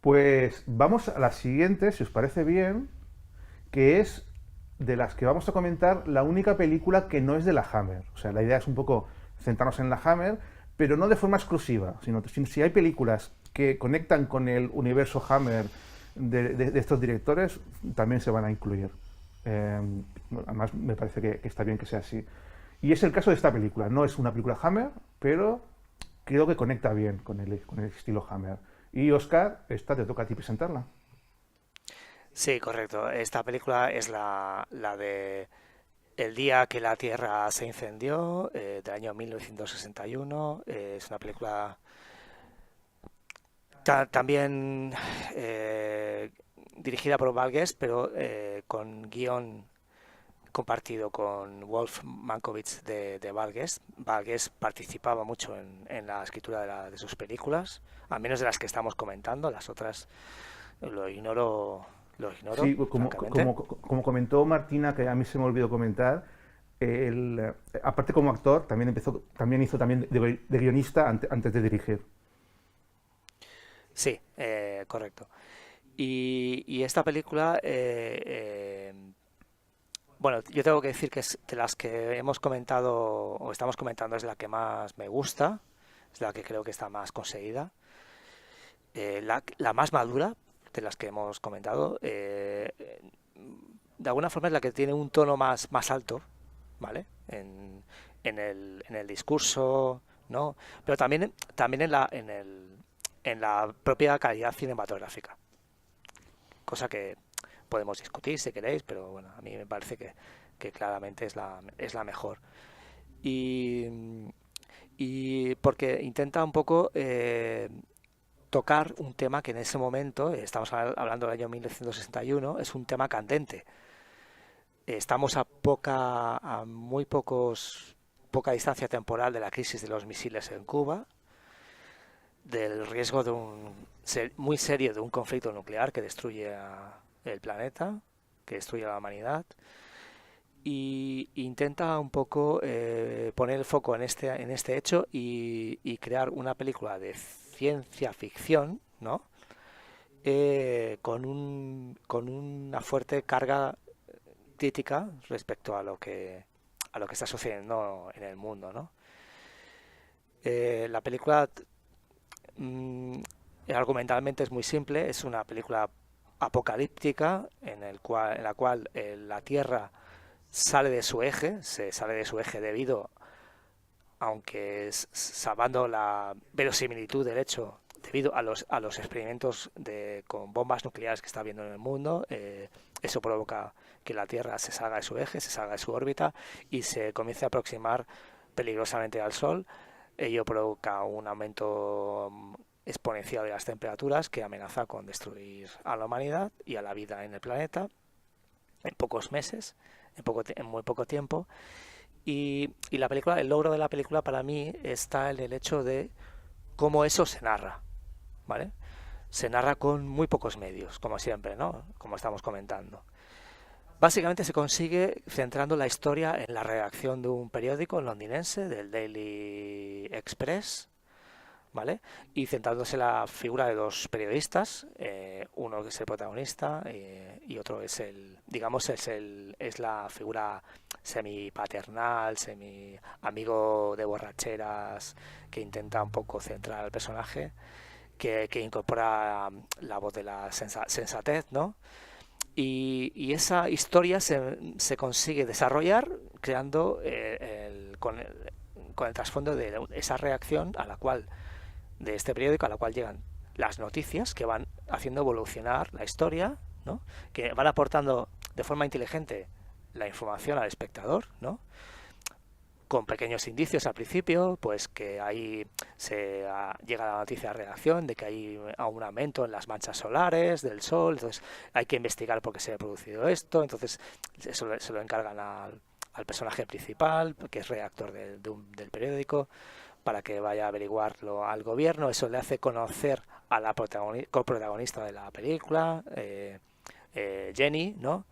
Pues vamos a la siguiente, si os parece bien, que es de las que vamos a comentar la única película que no es de la Hammer. O sea, la idea es un poco centrarnos en la Hammer, pero no de forma exclusiva, sino si hay películas que conectan con el universo Hammer de estos directores, también se van a incluir. Eh, Además, me parece que está bien que sea así. Y es el caso de esta película. No es una película Hammer, pero creo que conecta bien con el estilo Hammer. Y Oscar, esta te toca a ti presentarla. Sí, correcto. Esta película es la de El día que la Tierra se incendió, del año 1961. Es una película también dirigida por Val Guest, pero con guión compartido con Wolf Mankiewicz de Val Guest. Val Guest participaba mucho en la escritura de sus películas, al menos de las que estamos comentando. Las otras lo ignoro, lo ignoro, Sí, como, francamente. como comentó Martina, que a mí se me olvidó comentar, aparte como actor, también hizo también de guionista antes de dirigir. Sí, correcto. Y esta película, bueno, yo tengo que decir que es de las que hemos comentado o estamos comentando es la que más me gusta, es la que creo que está más conseguida, la más madura de las que hemos comentado. De alguna forma es la que tiene un tono más alto, ¿vale? En el discurso, ¿no? Pero también en la propia calidad cinematográfica, cosa que podemos discutir si queréis, pero bueno, a mí me parece que claramente es la mejor. Y, y porque intenta un poco tocar un tema que en ese momento, estamos hablando del año 1961, es un tema candente. Estamos poca distancia temporal de la crisis de los misiles en Cuba, del riesgo muy serio de un conflicto nuclear que destruye el planeta, que destruye a la humanidad, y intenta un poco poner el foco en este hecho y crear una película de ciencia ficción, ¿no? Con una fuerte carga crítica respecto a lo que está sucediendo en el mundo, ¿no? La película mm, argumentalmente es muy simple, es una película apocalíptica en la cual la Tierra se sale de su eje debido, aunque salvando la verosimilitud del hecho, debido a los experimentos con bombas nucleares que está habiendo en el mundo. Eso provoca que la Tierra se salga de su eje, se salga de su órbita y se comience a aproximar peligrosamente al Sol. Ello provoca un aumento exponencial de las temperaturas que amenaza con destruir a la humanidad y a la vida en el planeta en pocos meses, en muy poco tiempo. Y el logro de la película para mí está en el hecho de cómo eso se narra, ¿vale? Se narra con muy pocos medios, como siempre, ¿no? Como estamos comentando. Básicamente se consigue centrando la historia en la redacción de un periódico londinense, del Daily Express, ¿vale? Y centrándose en la figura de dos periodistas, uno que es el protagonista y otro es digamos, es la figura semi paternal, semi amigo de borracheras que intenta un poco centrar al personaje, que incorpora la voz de la sensatez, ¿no? Y esa historia se consigue desarrollar creando con el trasfondo de esa reacción a la cual de este periódico a la cual llegan las noticias que van haciendo evolucionar la historia, ¿no? Que van aportando de forma inteligente la información al espectador, ¿no? Con pequeños indicios al principio, pues que ahí llega la noticia de redacción de que hay un aumento en las manchas solares del sol, entonces hay que investigar por qué se ha producido esto, entonces eso se lo encargan al personaje principal, que es redactor del periódico, para que vaya a averiguarlo al gobierno. Eso le hace conocer a la coprotagonista de la película, Jenny, ¿no?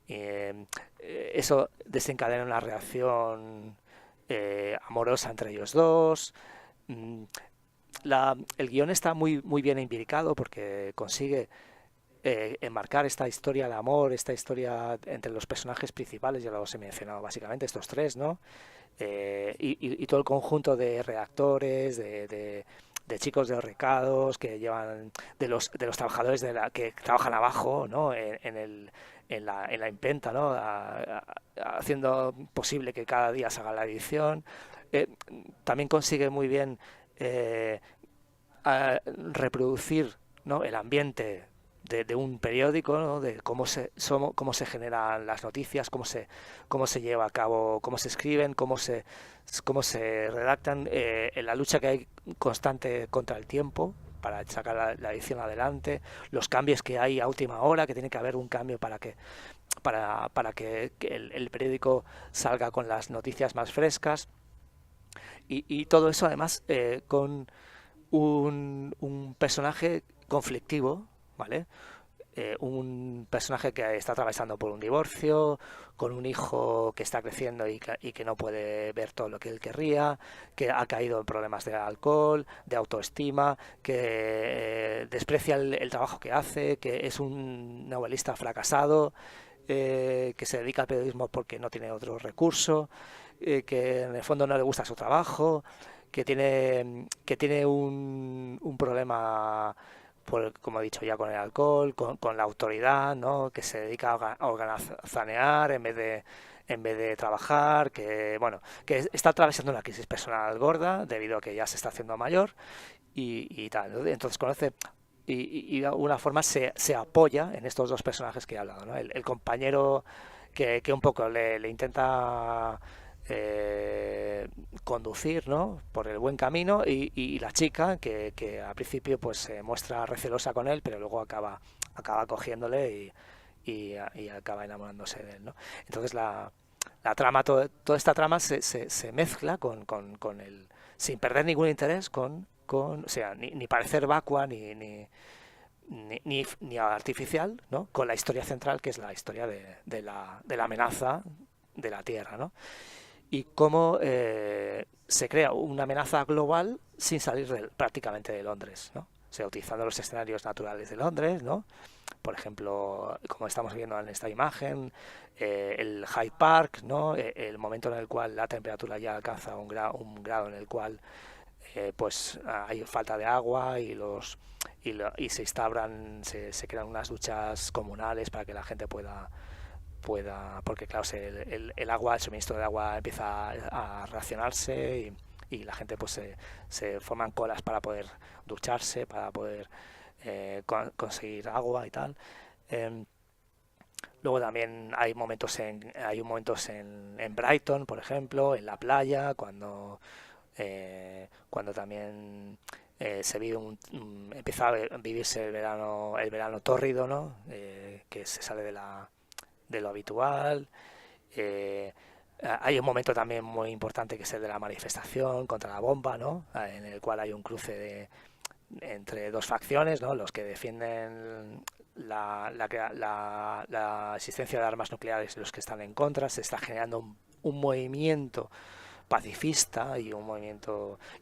Eso desencadena una reacción amorosa entre ellos dos. Mm, el guión está muy bien imbricado porque consigue enmarcar esta historia de amor, esta historia entre los personajes principales, ya los he mencionado básicamente, estos tres, ¿no? Y todo el conjunto de redactores, de chicos de los recados que llevan, de los trabajadores que trabajan abajo, ¿no? En la imprenta, ¿no? Haciendo posible que cada día se haga la edición. Eh, También consigue muy bien eh, reproducir, ¿no? El ambiente de un periódico, ¿no? De cómo se generan las noticias, cómo se lleva a cabo, cómo se escriben, cómo se redactan, en la lucha que hay constante contra el tiempo para sacar la edición adelante, los cambios que hay a última hora, que tiene que haber un cambio para que el periódico salga con las noticias más frescas y todo eso además con un personaje conflictivo, ¿vale? Un personaje que está atravesando por un divorcio, con un hijo que está creciendo y que no puede ver todo lo que él querría, que ha caído en problemas de alcohol, de autoestima, que desprecia el trabajo que hace, que es un novelista fracasado, que se dedica al periodismo porque no tiene otro recurso, que en el fondo no le gusta su trabajo, que tiene un problema, como he dicho ya, con el alcohol, con la autoridad, ¿no? Que se dedica a holgazanear en vez de trabajar, que bueno, que está atravesando una crisis personal gorda debido a que ya se está haciendo mayor y tal, ¿no? Entonces conoce y de alguna forma se apoya en estos dos personajes que he hablado, ¿no? El compañero que un poco le intenta conducir, ¿no? Por el buen camino y la chica que al principio pues se muestra recelosa con él, pero luego acaba cogiéndole y acaba enamorándose de él, ¿no? Entonces la trama, toda esta trama se mezcla con el, sin perder ningún interés o sea, ni parecer vacua ni artificial, ¿no? Con la historia central, que es la historia de la amenaza de la Tierra, ¿no? Y cómo se crea una amenaza global sin salir prácticamente de Londres, ¿no? O sea, utilizando los escenarios naturales de Londres, ¿no? Por ejemplo, como estamos viendo en esta imagen, el Hyde Park, ¿no? El momento en el cual la temperatura ya alcanza un grado en el cual pues hay falta de agua y se crean unas duchas comunales para que la gente porque claro, el suministro de agua empieza a racionarse y la gente pues se forman colas para poder ducharse, para poder conseguir agua y tal. Eh, Luego también hay momentos en Brighton, por ejemplo, en la playa, cuando también empieza a vivirse el verano tórrido, ¿no? Que se sale de lo habitual. Eh, Hay un momento también muy importante que es el de la manifestación contra la bomba, ¿no? En el cual hay un cruce entre dos facciones, ¿no? Los que defienden la existencia de armas nucleares y los que están en contra. Se está generando un movimiento pacifista y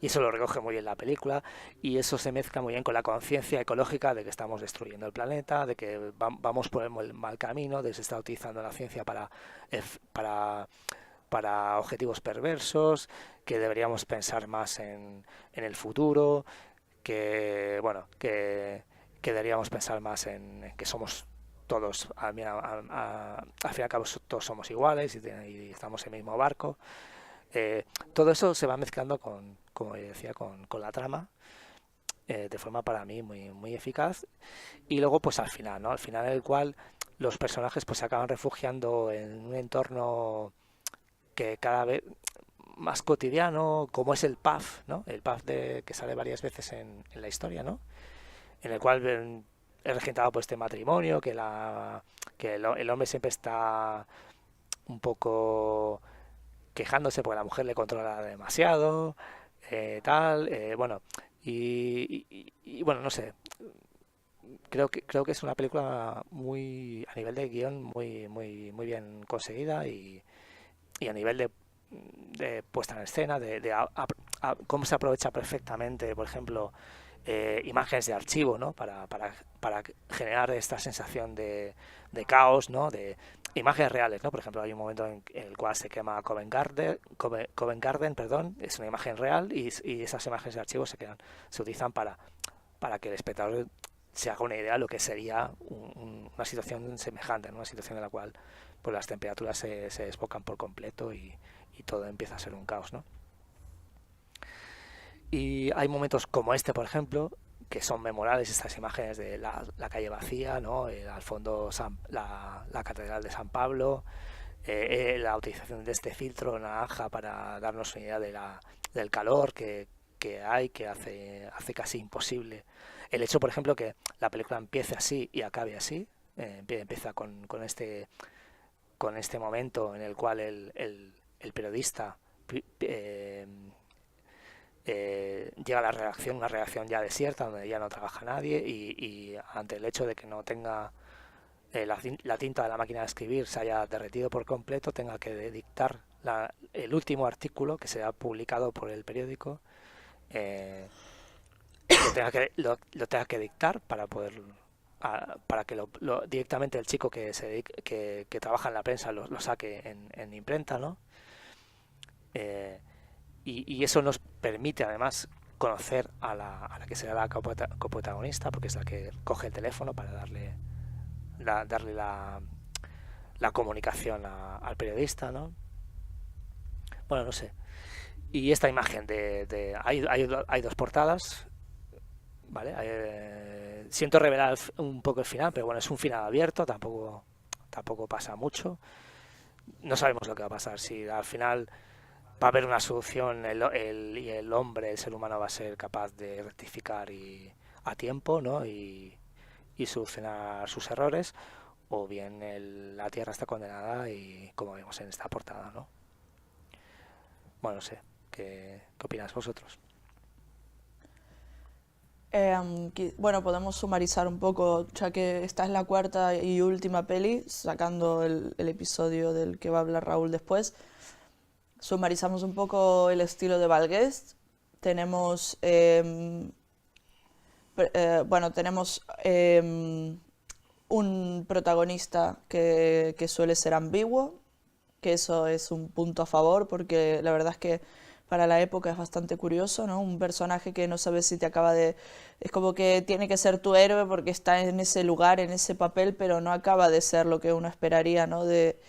eso lo recoge muy bien la película y eso se mezcla muy bien con la conciencia ecológica de que estamos destruyendo el planeta, de que vamos por el mal camino, de que se está utilizando la ciencia para para objetivos perversos, que deberíamos pensar más en el futuro, que bueno, que deberíamos pensar más en que somos todos, al fin y al cabo todos somos iguales y estamos en el mismo barco. Todo eso se va mezclando como decía, con la trama, de forma para mí muy eficaz. Y luego, pues al final, ¿no? Al final en el cual los personajes pues se acaban refugiando en un entorno que cada vez más cotidiano, como es el pub, ¿no? El pub que sale varias veces en la historia, ¿no? En el cual es regentado por este matrimonio, que el hombre siempre está un poco quejándose porque la mujer le controla demasiado, tal, bueno, bueno, no sé, creo que es una película a nivel de guión muy bien conseguida y a nivel de puesta en escena, cómo se aprovecha perfectamente, por ejemplo, imágenes de archivo, ¿no? Para generar esta sensación de caos, ¿no? De imágenes reales, ¿no? Por ejemplo, hay un momento en el cual se quema Covent Garden, perdón, es una imagen real y esas imágenes de archivo se utilizan para que el espectador se haga una idea de lo que sería una situación semejante, ¿no? Una situación en la cual pues las temperaturas se desbocan por completo y todo empieza a ser un caos, ¿no? Y hay momentos como este, por ejemplo, que son memorables, estas imágenes de la calle vacía, ¿no? Al fondo la Catedral de San Pablo, la utilización de este filtro naranja para darnos una idea del calor que hay, que hace casi imposible. El hecho, por ejemplo, que la película empiece así y acabe así, empieza con este momento en el cual el periodista eh, llega a la redacción, una redacción ya desierta, donde ya no trabaja nadie, y ante el hecho de que no tenga la tinta de la máquina de escribir se haya derretido por completo, tenga que dictar el último artículo que será publicado por el periódico, lo tenga que dictar para poder para que directamente el chico que trabaja en la prensa lo saque en imprenta, ¿no? Y eso nos permite además conocer a la que será la coprotagonista, porque es la que coge el teléfono para darle la comunicación al periodista, ¿no? Bueno, no sé. Y esta imagen hay dos portadas, ¿vale? Siento revelar un poco el final, pero bueno, es un final abierto, tampoco pasa mucho. No sabemos lo que va a pasar, si al final va a haber una solución y el hombre, el ser humano, va a ser capaz de rectificar a tiempo, ¿no? Y solucionar sus errores, o bien la Tierra está condenada y como vemos en esta portada, ¿no? Bueno, no sé, ¿qué opináis vosotros? Bueno, podemos sumarizar un poco, ya que esta es la cuarta y última peli, sacando el episodio del que va a hablar Raúl después. Sumarizamos un poco el estilo de Val Guest. Tenemos, tenemos un protagonista que suele ser ambiguo, que eso es un punto a favor, porque la verdad es que para la época es bastante curioso, ¿no? Un personaje que no sabes si te acaba de... Es como que tiene que ser tu héroe porque está en ese lugar, en ese papel, pero no acaba de ser lo que uno esperaría, ¿no? De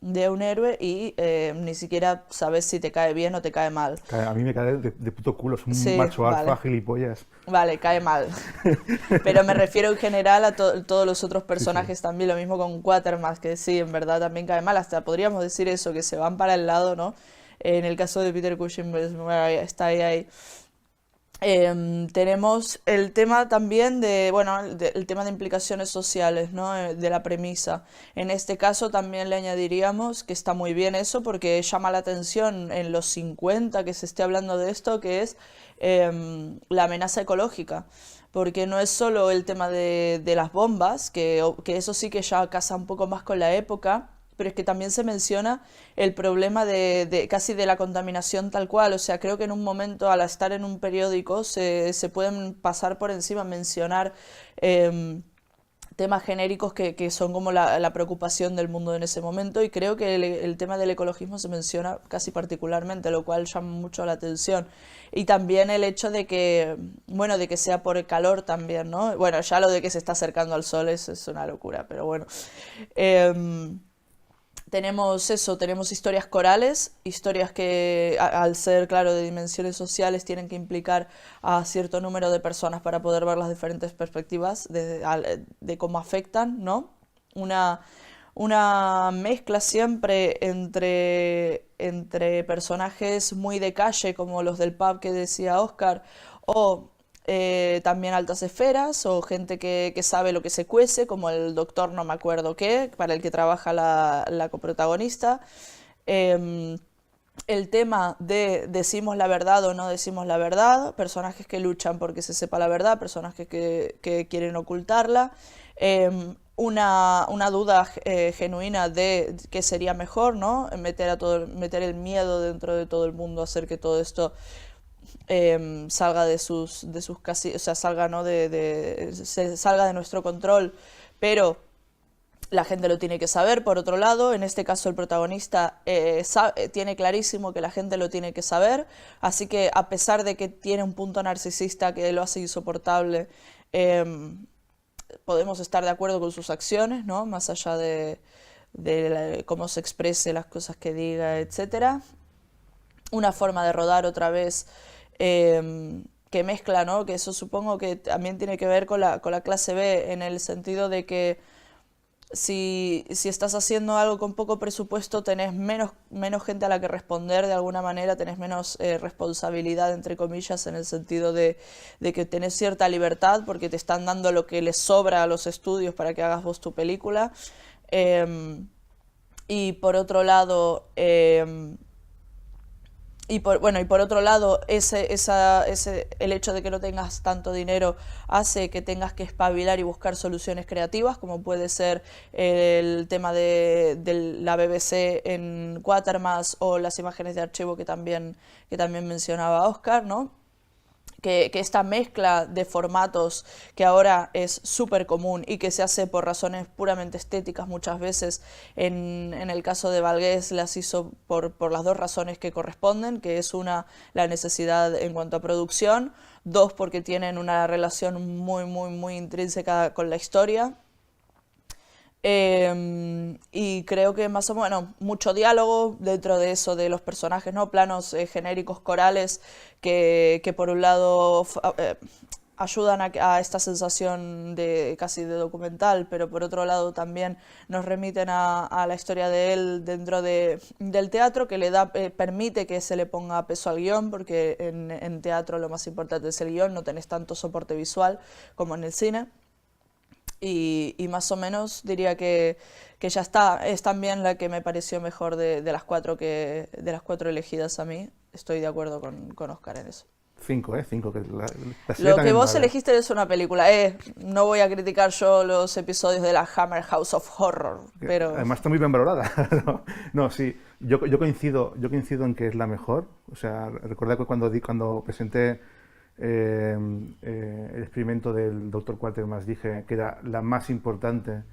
un héroe, y ni siquiera sabes si te cae bien o te cae mal. A mí me cae de puto culo, es un Sí, macho vale. alfa, gilipollas. Vale, cae mal. Pero me refiero en general a todos los otros Sí, sí. personajes también, lo mismo con Quatermass, que sí, en verdad también cae mal. Hasta podríamos decir eso, que se van para el lado, ¿no? En el caso de Peter Cushing, pues, bueno, está ahí. Tenemos el tema también el tema de implicaciones sociales, ¿no? De la premisa. En este caso también le añadiríamos que está muy bien eso, porque llama la atención en los 50 que se esté hablando de esto, que es la amenaza ecológica. Porque no es solo el tema de las bombas, que eso sí que ya casa un poco más con la época, pero es que también se menciona el problema de casi de la contaminación tal cual. O sea, creo que en un momento, al estar en un periódico, se pueden pasar por encima, mencionar temas genéricos que son como la preocupación del mundo en ese momento, y creo que el tema del ecologismo se menciona casi particularmente, lo cual llama mucho la atención. Y también el hecho de que, bueno, de que sea por el calor también, ¿no? Bueno, ya lo de que se está acercando al sol es una locura, pero bueno. Tenemos eso, tenemos historias corales, historias que al ser, claro, de dimensiones sociales tienen que implicar a cierto número de personas para poder ver las diferentes perspectivas de cómo afectan, ¿no? Una mezcla siempre entre personajes muy de calle, como los del pub que decía Oscar, o también altas esferas, o gente que sabe lo que se cuece, como el doctor no me acuerdo qué, para el que trabaja la coprotagonista. El tema de decimos la verdad o no decimos la verdad, personajes que luchan porque se sepa la verdad, personajes que quieren ocultarla. una duda genuina de qué sería mejor, ¿no? Meter el miedo dentro de todo el mundo, hacer que todo esto salga de sus casillas, o sea, salga, ¿no? Salga de nuestro control, pero la gente lo tiene que saber. Por otro lado, en este caso el protagonista tiene clarísimo que la gente lo tiene que saber, así que a pesar de que tiene un punto narcisista que lo hace insoportable, podemos estar de acuerdo con sus acciones, ¿no? Más allá de cómo se exprese, las cosas que diga, etcétera. Una forma de rodar otra vez que mezcla, ¿no? Que eso supongo que también tiene que ver con la clase B, en el sentido de que si estás haciendo algo con poco presupuesto, tenés menos gente a la que responder de alguna manera, tenés menos responsabilidad, entre comillas, en el sentido de que tenés cierta libertad porque te están dando lo que les sobra a los estudios para que hagas vos tu película. Y por otro lado... Y por otro lado, el hecho de que no tengas tanto dinero hace que tengas que espabilar y buscar soluciones creativas, como puede ser el tema de la BBC en Quatermass o las imágenes de archivo que también mencionaba Oscar, ¿no? Que esta mezcla de formatos que ahora es súper común y que se hace por razones puramente estéticas muchas veces, en el caso de Valgués las hizo por las dos razones que corresponden, que es una, la necesidad en cuanto a producción, dos, porque tienen una relación muy, muy, muy intrínseca con la historia. Y creo que más o menos mucho diálogo dentro de eso, de los personajes, ¿no? Planos genéricos corales que por un lado ayudan a esta sensación de casi de documental, pero por otro lado también nos remiten a la historia de él dentro del teatro, que permite que se le ponga peso al guión, porque en teatro lo más importante es el guión, no tenés tanto soporte visual como en el cine. Y más o menos diría que ya está. Es también la que me pareció mejor de las cuatro elegidas a mí. Estoy de acuerdo con Oscar en eso. 5, 5. Lo que vos elegiste es una película. No voy a criticar yo los episodios de la Hammer House of Horror, pero... Además está muy bien valorada. No, sí. Yo coincido en que es la mejor. O sea, recordad que cuando presenté el experimento del Dr. Quatermass dije que era la más importante,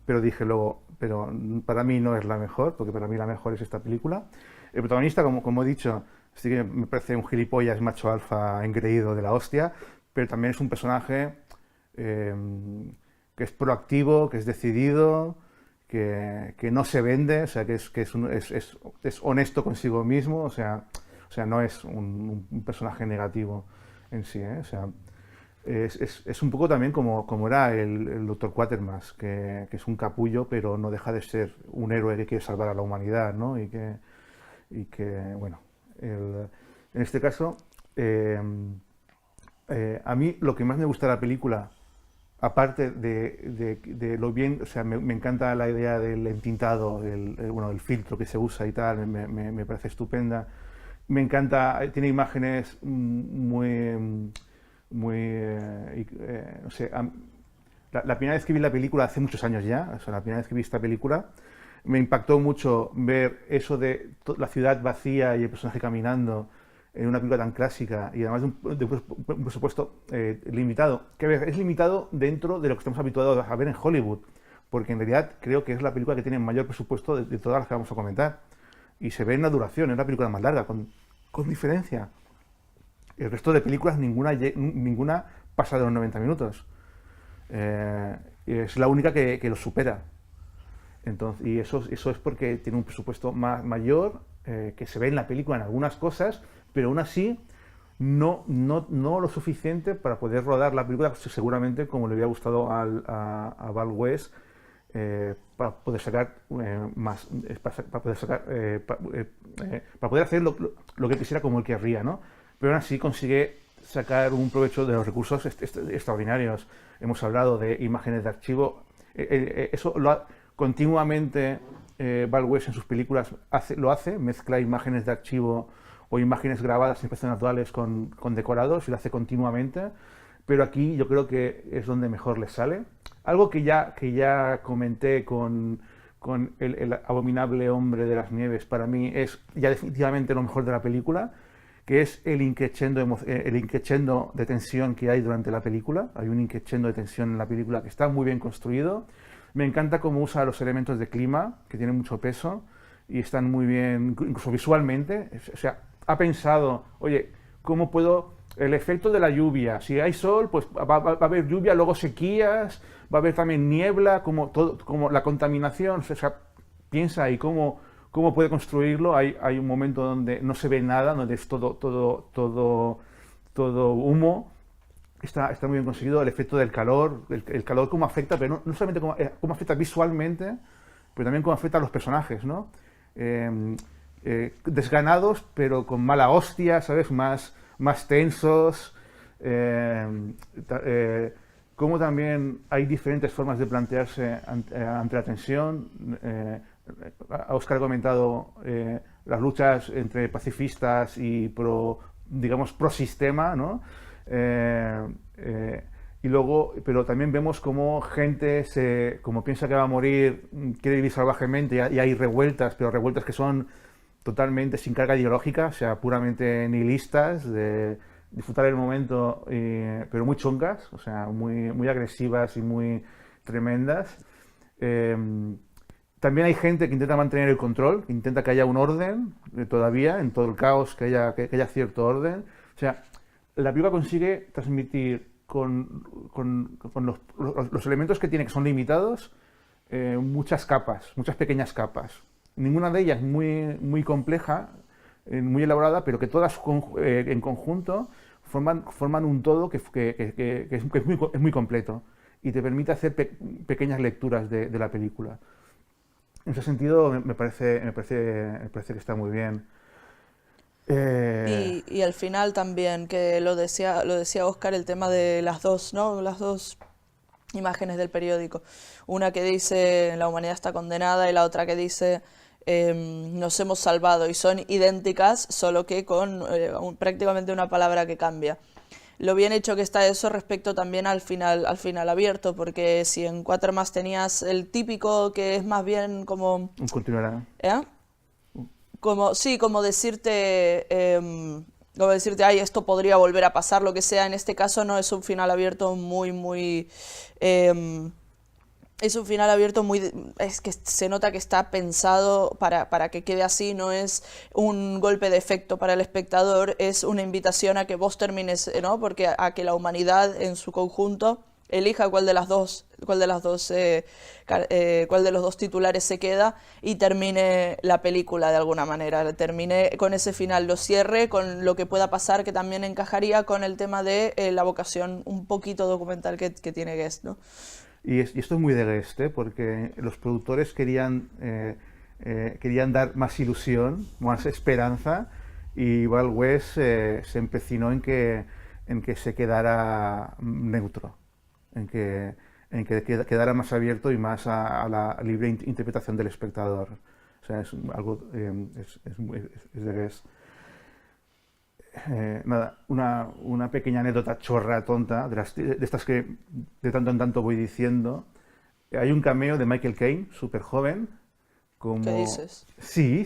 pero dije luego, pero para mí no es la mejor, porque para mí la mejor es esta película. El protagonista, como he dicho, sí que me parece un gilipollas macho alfa engreído de la hostia, pero también es un personaje que es proactivo, que es decidido, que no se vende, o sea, que es honesto consigo mismo, o sea no es un personaje negativo en sí, ¿eh? O sea, es un poco también como era el Dr. Quatermass, que es un capullo, pero no deja de ser un héroe que quiere salvar a la humanidad, ¿no? Y que bueno, en este caso, a mí lo que más me gusta de la película, aparte de lo bien, o sea, me encanta la idea del entintado, del filtro que se usa y tal, me parece estupenda. Me encanta, tiene imágenes muy no sé, la primera vez que vi la película hace muchos años ya, o sea, la primera vez que vi esta película, me impactó mucho ver eso de la ciudad vacía y el personaje caminando en una película tan clásica y además de un presupuesto limitado, que es limitado dentro de lo que estamos habituados a ver en Hollywood, porque en realidad creo que es la película que tiene mayor presupuesto de todas las que vamos a comentar. Y se ve en la duración, es la película más larga, con diferencia. El resto de películas, ninguna pasa de los 90 minutos. Es la única que lo supera. Entonces, y eso es porque tiene un presupuesto mayor, que se ve en la película en algunas cosas, pero aún así no lo suficiente para poder rodar la película seguramente como le había gustado a Val West, para poder sacar más, para poder hacer lo que quisiera como él querría, ¿no? Pero aún así consigue sacar un provecho de los recursos extraordinarios. Hemos hablado de imágenes de archivo, eso continuamente Val West en sus películas lo hace, mezcla imágenes de archivo o imágenes grabadas en espacios naturales con decorados y lo hace continuamente, pero aquí yo creo que es donde mejor le sale. algo que ya comenté con el abominable hombre de las nieves, para mí es ya definitivamente lo mejor de la película, que es el increchendo de tensión que hay durante la película. Hay un increchendo de tensión en la película que está muy bien construido. Me encanta cómo usa los elementos de clima, que tienen mucho peso, y están muy bien, incluso visualmente. O sea, ha pensado, oye, ¿cómo puedo...? El efecto de la lluvia. Si hay sol, pues va a haber lluvia, luego sequías, va a haber también niebla, como la contaminación. O sea, piensa ahí cómo puede construirlo. Hay un momento donde no se ve nada, donde es todo humo. Está muy bien conseguido. El efecto del calor, el calor cómo afecta, pero no solamente cómo afecta visualmente, pero también cómo afecta a los personajes, ¿no? Desganados, pero con mala hostia, ¿sabes? Más tensos, cómo también hay diferentes formas de plantearse ante la tensión. Oscar ha comentado las luchas entre pacifistas y digamos, pro sistema, ¿no? Y luego, pero también vemos cómo gente, como piensa que va a morir, quiere vivir salvajemente y hay revueltas, pero revueltas que son totalmente sin carga ideológica, o sea, puramente nihilistas, de disfrutar el momento, pero muy chungas, o sea, muy agresivas y muy tremendas. También hay gente que intenta mantener el control, que intenta que haya un orden todavía, en todo el caos, que haya cierto orden. O sea, la película consigue transmitir con los elementos que tiene, que son limitados, muchas capas, muchas pequeñas capas. Ninguna de ellas muy compleja, muy elaborada, pero que todas en conjunto forman un todo que es muy completo y te permite hacer pequeñas lecturas de la película. En ese sentido me parece que está muy bien. Y al final también, que lo decía Oscar, el tema de las dos, ¿no? Las dos imágenes del periódico. Una que dice la humanidad está condenada y la otra que dice nos hemos salvado, y son idénticas, solo que con prácticamente una palabra que cambia. Lo bien hecho que está eso respecto también al final abierto, porque si en Quatermass tenías el típico que es más bien como... Continuará. ¿Eh? Como decirte, ay, esto podría volver a pasar, lo que sea. En este caso no es un final abierto muy... es un final abierto es que se nota que está pensado para que quede así, no es un golpe de efecto para el espectador, es una invitación a que vos termines, ¿no? Porque a que la humanidad en su conjunto elija cuál de los dos titulares se queda y termine la película de alguna manera, termine con ese final, lo cierre con lo que pueda pasar, que también encajaría con el tema de la vocación un poquito documental que tiene Guest, ¿no? Y esto es muy de Guest, porque los productores querían dar más ilusión, más esperanza, y igual West se empecinó en que se quedara neutro, en que quedara más abierto y más a la libre interpretación del espectador. O sea, es de Guest. Nada, una pequeña anécdota chorra, tonta, de estas que de tanto en tanto voy diciendo. Hay un cameo de Michael Caine, súper joven, como... ¿Qué dices? Sí.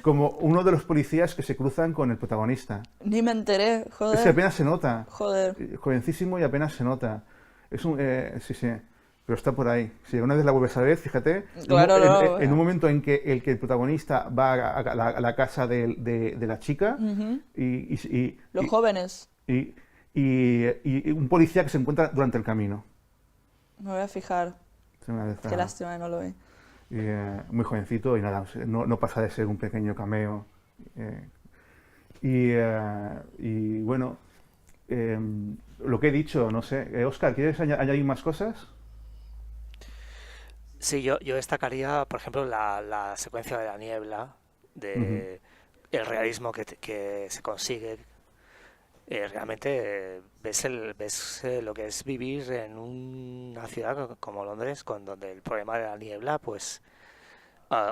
Como uno de los policías que se cruzan con el protagonista. Ni me enteré, joder. Ese apenas se nota. Joder. Jovencísimo y apenas se nota. Sí. Pero está por ahí. Si una vez la vuelves a ver, fíjate, Claro, en un momento en que el protagonista va a la casa de la chica los jóvenes. y un policía que se encuentra durante el camino. Me voy a fijar. Qué lástima que no lo vi. Muy jovencito y nada, no pasa de ser un pequeño cameo. Y bueno, lo que he dicho, no sé. Óscar, ¿quieres añadir más cosas? Sí, yo destacaría, por ejemplo, la secuencia de la niebla, Ujú. el realismo que se consigue. Realmente ves lo que es vivir en una ciudad como Londres, donde el problema de la niebla, pues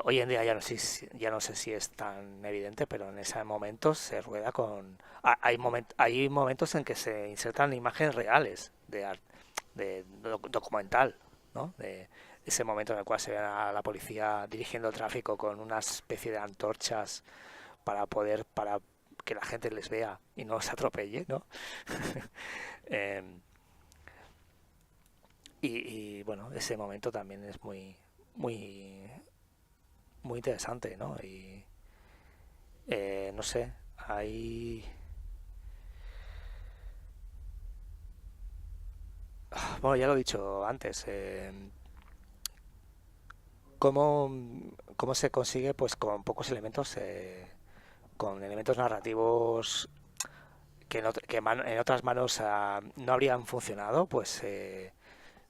hoy en día ya no sé si es tan evidente, pero en ese momento se rueda con... Hay momentos en que se insertan imágenes reales documental, ¿no? De ese momento en el cual se ve a la policía dirigiendo el tráfico con una especie de antorchas para que la gente les vea y no se atropelle, ¿no? Em, bueno, ese momento también es muy, muy interesante, ¿no? Y no sé, hay... Bueno, ya lo he dicho antes, ¿cómo, cómo se consigue? Pues con pocos elementos, con elementos narrativos en otras manos no habrían funcionado, pues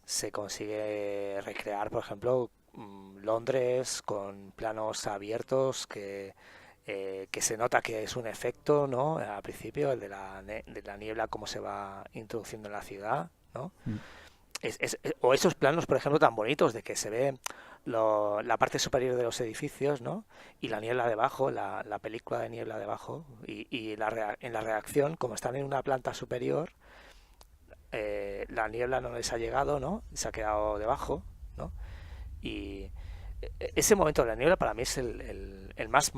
se consigue recrear, por ejemplo, Londres con planos abiertos que se nota que es un efecto, ¿no? Al principio, el de de la niebla, cómo se va introduciendo en la ciudad, ¿no? Mm. O esos planos, por ejemplo, tan bonitos de que se ve la parte superior de los edificios, ¿no? Y la niebla debajo, la película de niebla debajo, en la reacción, como están en una planta superior, la niebla no les ha llegado, ¿no? Se ha quedado debajo, ¿no? Y ese momento de la niebla para mí es el más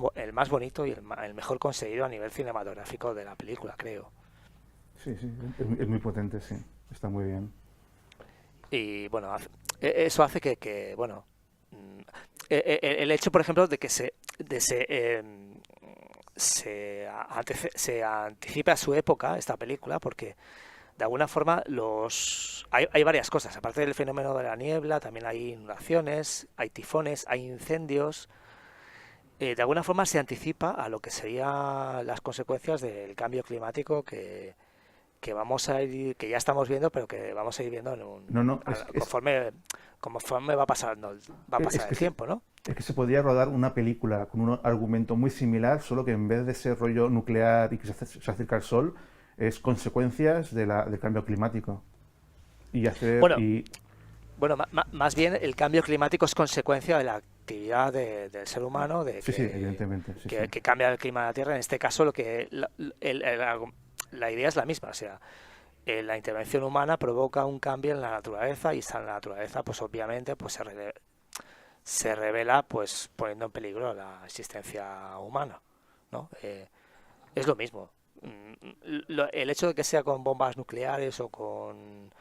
bonito y el mejor conseguido a nivel cinematográfico de la película, creo. Sí, sí, es muy potente, sí. Está muy bien. Y bueno, eso hace bueno, el hecho, por ejemplo, de que se anticipe a su época esta película, porque de alguna forma hay varias cosas. Aparte del fenómeno de la niebla, también hay inundaciones, hay tifones, hay incendios. De alguna forma se anticipa a lo que serían las consecuencias del cambio climático que vamos a ir, que ya estamos viendo, pero que vamos a ir viendo No, no, conforme va a es pasar que el tiempo, ¿no? es que se podría rodar una película con un argumento muy similar, solo que en vez de ser rollo nuclear y que se acerca al sol, es consecuencias del cambio climático. Y hacer, Bueno, y bueno, más bien el cambio climático es consecuencia de la actividad del ser humano, de sí, sí, evidentemente, sí, sí. que cambia el clima de la Tierra. En este caso, la idea es la misma, o sea, la intervención humana provoca un cambio en la naturaleza y esa naturaleza, pues obviamente, pues se revela, pues poniendo en peligro la existencia humana, ¿no? Es lo mismo. El hecho de que sea con bombas nucleares o con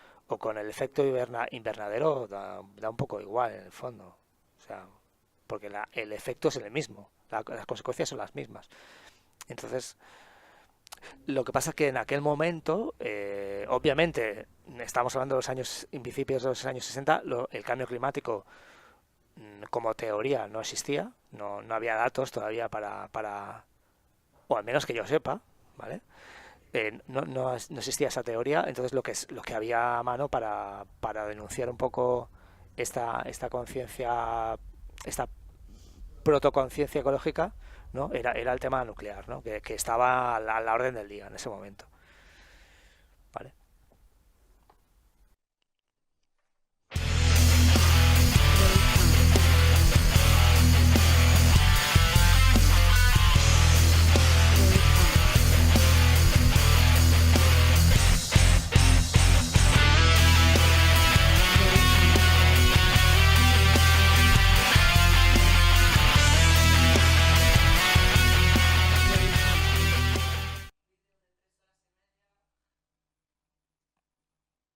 el efecto invernadero da un poco igual en el fondo. O sea, porque el efecto es el mismo, las consecuencias son las mismas. Entonces, lo que pasa es que en aquel momento, obviamente, estamos hablando de los años, en principios de los años 60, el cambio climático como teoría no existía, no había datos todavía o al menos que yo sepa, ¿vale? No existía esa teoría, entonces lo que había a mano para denunciar un poco esta conciencia, esta protoconciencia ecológica, ¿no? Era el tema nuclear, ¿no? Que estaba a la orden del día en ese momento.